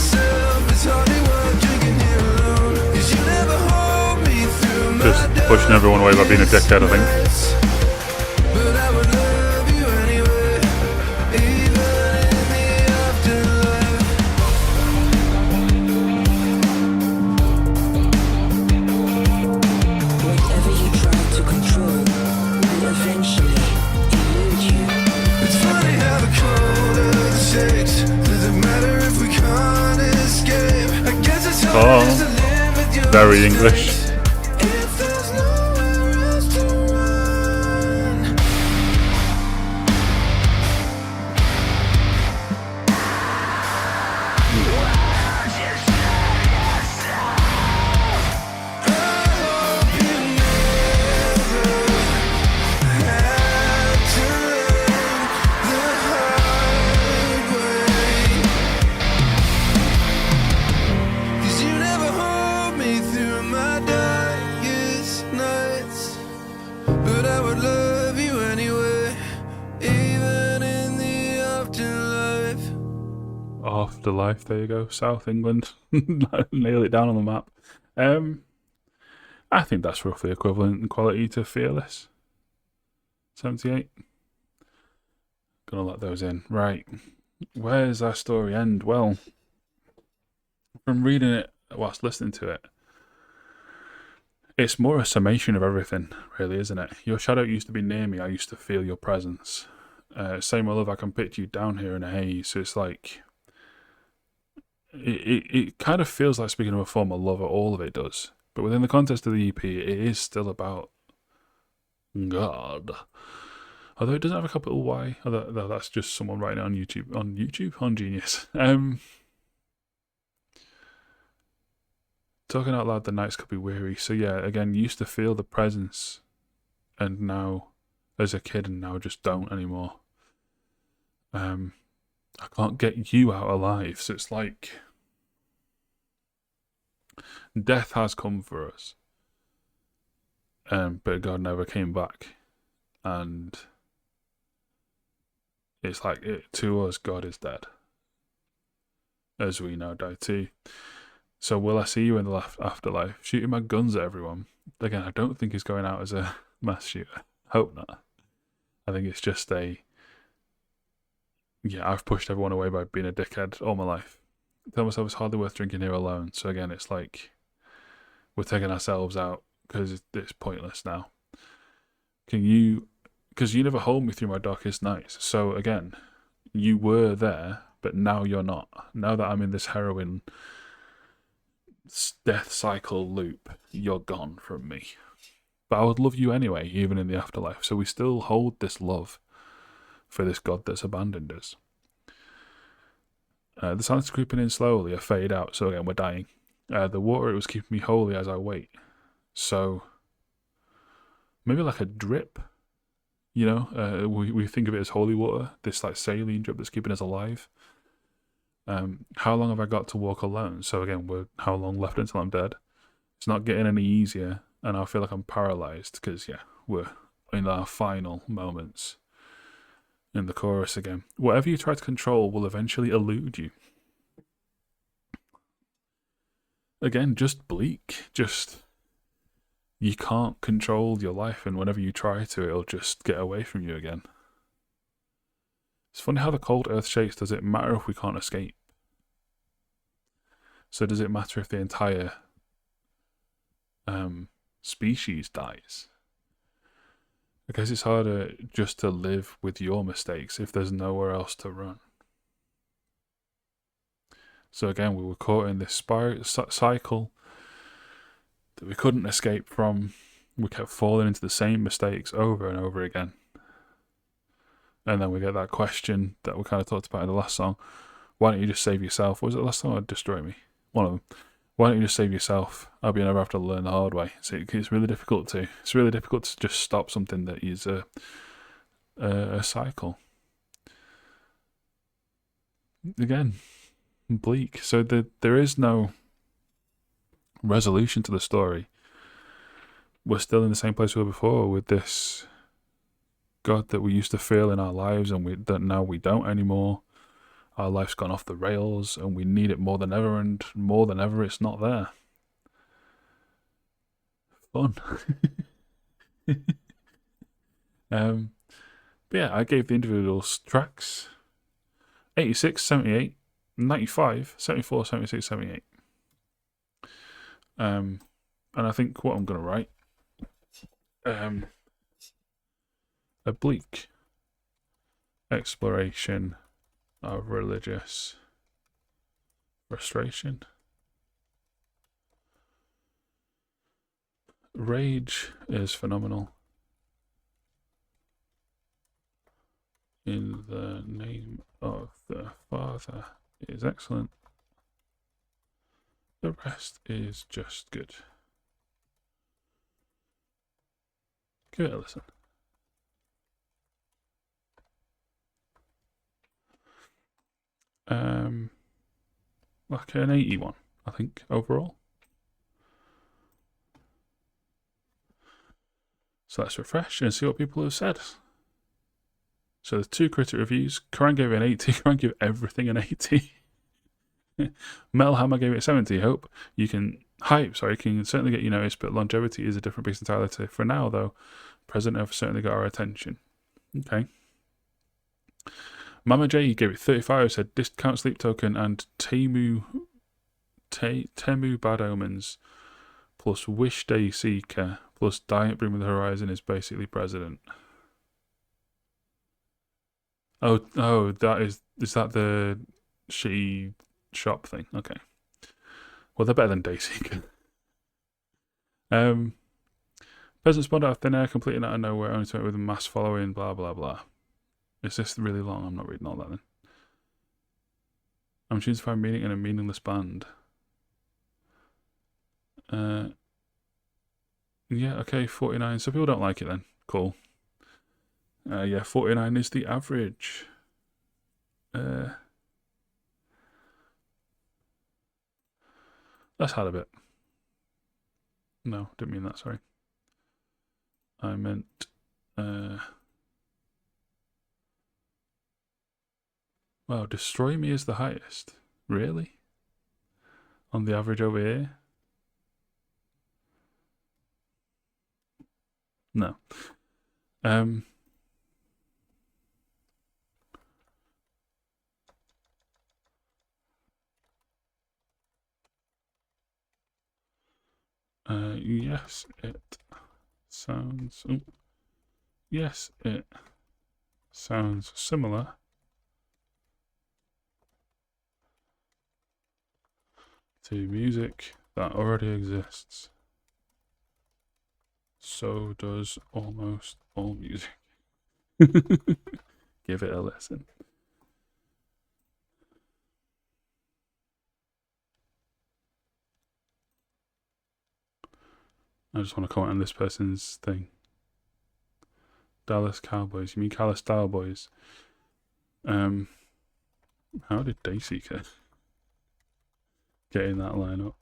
It's hardly worth drinking here alone. 'Cause you never hold me through my Just pushing everyone away by being a dickhead, I think. nights. But I would love you anyway, even in the afterlife. Whatever you try to control Very English. If there's nowhere else to run, I hope you never had to learn the hard way. 'Cause you never hold me through my darkest nights, but I would love you anyway, even in the afterlife. Afterlife, there you go. South England. Nail it down on the map. I think that's roughly equivalent in quality to Fearless. 78. Gonna let those in. Right. Where's our story end? Well, from reading it whilst listening to it, it's more a summation of everything, really, isn't it? Your shadow used to be near me. I used to feel your presence. Same with love, I can picture you down here in a haze. So it's like, it kind of feels like speaking of a former lover, all of it does. But within the context of the EP, it is still about God. Although it doesn't have a capital Y. Although that's just someone writing it on YouTube. On Genius. Talking out loud, the nights could be weary. So yeah, again, used to feel the presence, and now, as a kid, and now just don't anymore. I can't get you out alive. So it's like death has come for us, but God never came back, and it's like to us, God is dead, as we now die too. So will I see you in the afterlife? Shooting my guns at everyone. Again, I don't think he's going out as a mass shooter. Hope not. I think it's just I've pushed everyone away by being a dickhead all my life. I tell myself it's hardly worth drinking here alone. So again, it's like we're taking ourselves out because it's pointless now. Because you never hold me through my darkest nights. So again, you were there, but now you're not. Now that I'm in this heroin death cycle loop, you're gone from me. But I would love you anyway, even in the afterlife. So we still hold this love for this God that's abandoned us. The sun's creeping in slowly, a fade out, so again, we're dying. The water, it was keeping me holy as I wait. So maybe like a drip, you know? We think of it as holy water, this like saline drip that's keeping us alive. How long have I got to walk alone? So again, how long left until I'm dead? It's not getting any easier, and I feel like I'm paralyzed because we're in our final moments. In the chorus again, whatever you try to control will eventually elude you. Again, just bleak. You can't control your life, and whenever you try to, it'll just get away from you again. It's funny how the cold earth shakes. Does it matter if we can't escape? So does it matter if the entire species dies? I guess it's harder just to live with your mistakes if there's nowhere else to run. So again, we were caught in this cycle that we couldn't escape from. We kept falling into the same mistakes over and over again. And then we get that question that we kind of talked about in the last song. Why don't you just save yourself? Was it the last song or Destroy Me? One of them. Why don't you just save yourself? I'll be never have to learn the hard way. So it's really difficult to. It's really difficult to just stop something that is a cycle. Again, bleak. So there is no resolution to the story. We're still in the same place we were before with this God that we used to feel in our lives, and that now we don't anymore. Our life's gone off the rails, and we need it more than ever, and more than ever, it's not there. Fun. But yeah, I gave the individual tracks 86, 78, 95, 74, 76, 78. And I think what I'm going to write, a bleak exploration of religious frustration. Rage is phenomenal. In the name of the Father is excellent. The rest is just good. Give it a listen. Like an 81, I think, overall. So let's refresh and see what people have said. So there's 2 critic reviews. Karan gave it an 80. Karan gave everything an 80. Metal Hammer gave it 70. Hope you can can certainly get you noticed, but longevity is a different beast entirely. For now, though, President have certainly got our attention. Okay. Mama J gave it 35. Said discount sleep token and Temu Bad Omens plus Wish Day Seeker plus Diet Bring Me the Horizon is basically President. Oh, is that the shitty shop thing? Okay. Well, they're better than Dayseeker. Peasant spawned out of thin air, completely out of nowhere, only to it with a mass following, blah, blah, blah. Is this really long? I'm not reading all that then. I'm choosing to find meaning in a meaningless band. Yeah, okay, 49. So people don't like it then. Cool. Yeah, 49 is the average. Let's had a bit. No, didn't mean that, sorry. I meant... Wow, Destroy Me is the highest. Really? On the average over here? No. Yes, it sounds... Yes, it sounds similar to music that already exists. So does almost all music. Give it a listen. I just want to comment on this person's thing. Dallas Cowboys. You mean Dallas Style Boys? How did Dayseeker get in that lineup?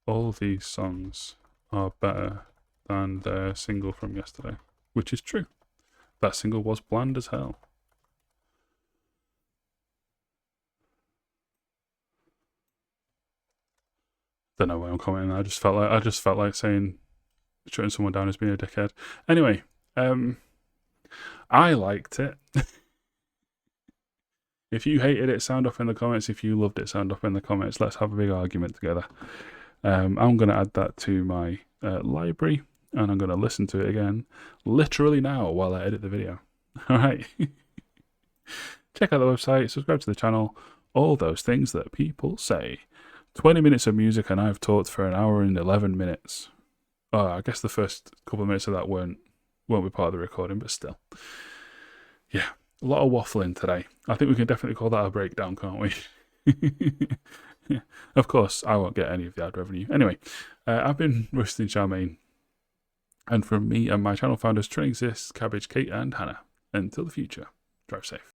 All these songs are better than their single from yesterday, which is true. That single was bland as hell. Don't know why I'm commenting. I just felt like saying, shutting someone down as being a dickhead. Anyway, I liked it. If you hated it, sound off in the comments. If you loved it, sound off in the comments. Let's have a big argument together. I'm going to add that to my library, and I'm going to listen to it again, literally now, while I edit the video. All right. Check out the website, subscribe to the channel, all those things that people say. 20 minutes of music, and I've talked for 1 hour and 11 minutes. Oh, I guess the first couple of minutes of that won't be part of the recording, but still. Yeah, a lot of waffling today. I think we can definitely call that a breakdown, can't we? Yeah. Of course, I won't get any of the ad revenue. Anyway, I've been Rustin Charmaine, and from me and my channel founders, Trin Exists, Cabbage, Kate, and Hannah. Until the future, drive safe.